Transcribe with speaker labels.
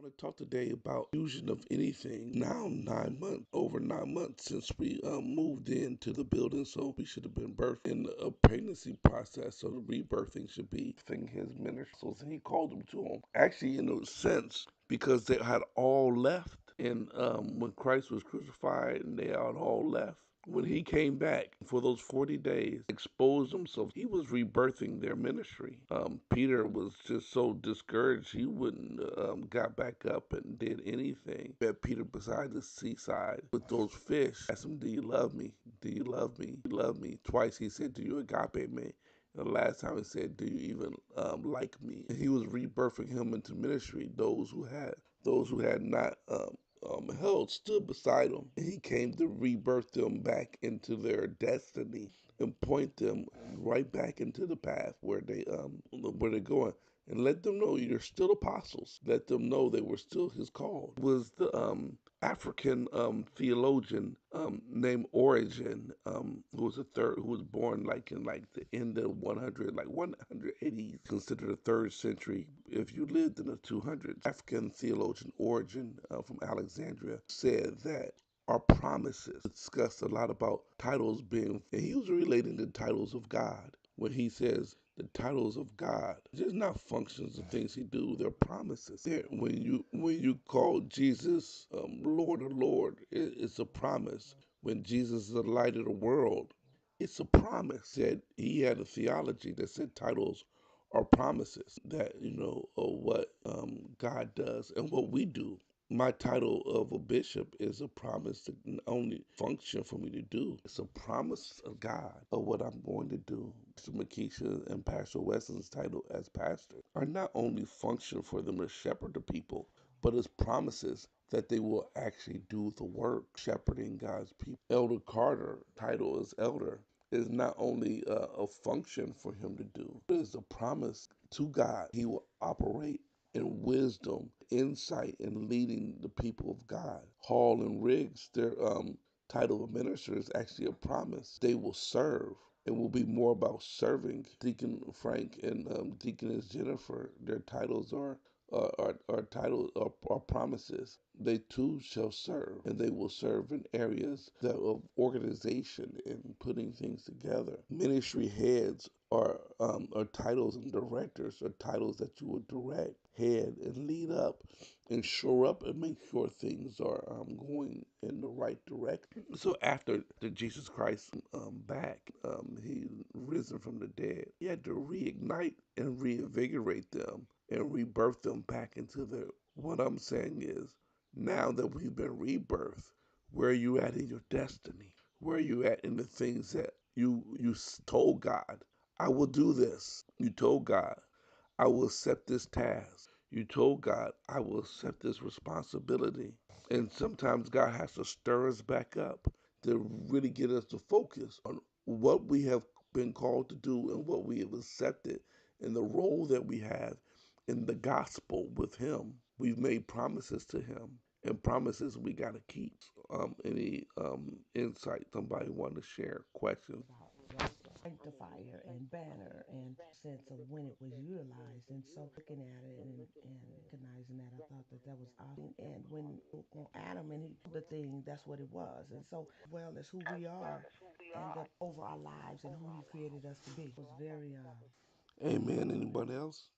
Speaker 1: want to talk today about fusion of anything. Now 9 months, over 9 months since we moved into the building, so we should have been birthed in a pregnancy process. So the rebirthing should be thing his ministers, and he called them to him. Actually, in a sense, because they had all left, and when Christ was crucified, and they had all left. When he came back for those 40 days, exposed himself, he was rebirthing their ministry. Peter was just so discouraged, he wouldn't got back up and did anything. Met Peter beside the seaside with those fish. Asked him, "Do you love me? Do you love me? Do you love me?" Twice he said, "Do you agape me?" And the last time he said, "Do you even like me?" And he was rebirthing him into ministry. Those who had not held stood beside him. And he came to rebirth them back into their destiny and point them right back into the path where they're going. And let them know you're still apostles. Let them know they were still his call. It was the African theologian named Origen, who was who was born like in like the end of 100, like 180, considered the third century. If you lived in the 200s, African theologian Origen from Alexandria said that our promises discussed a lot about titles being, and he was relating the titles of God when he says the titles of God. Just not functions and things he do. They're promises. When you call Jesus Lord or Lord, it's a promise. When Jesus is the light of the world, it's a promise. That he had a theology that said titles are promises. That of what God does and what we do. My title of a bishop is a promise to only function for me to do. It's a promise of God of what I'm going to do. Pastor Makisha and Pastor Weston's title as pastor are not only function for them to shepherd the people, but as promises that they will actually do the work shepherding God's people. Elder Carter, title as elder, is not only a function for him to do, it is a promise to God. He will operate in wisdom, insight, and leading the people of God. Hall and Riggs, their title of minister is actually a promise. They will serve. It will be more about serving. Deacon Frank and Deaconess Jennifer, their titles are titles are promises. They too shall serve, and they will serve in areas that of organization and putting things together. Ministry heads are titles, and directors are titles that you would direct, head, and lead up, and shore up and make sure things are going in the right direction. So after the Jesus Christ he risen from the dead, he had to reignite and reinvigorate them and rebirth them back into their. What I'm saying is, now that we've been rebirthed, where are you at in your destiny? Where are you at in the things that you told God, I will do this. You told God, I will accept this task. You told God, I will accept this responsibility. And sometimes God has to stir us back up to really get us to focus on what we have been called to do and what we have accepted and the role that we have in the gospel with Him. We've made promises to Him and promises we got to keep. Any insight somebody want to share? Questions?
Speaker 2: About sanctifier and banner and sense of when it was utilized. And so looking at it and recognizing that, I thought that that was awesome. And when on Adam and he the thing, that's what it was. And so well as who we are and the over our lives and who he created us to be. It was very
Speaker 1: Amen. Anybody else?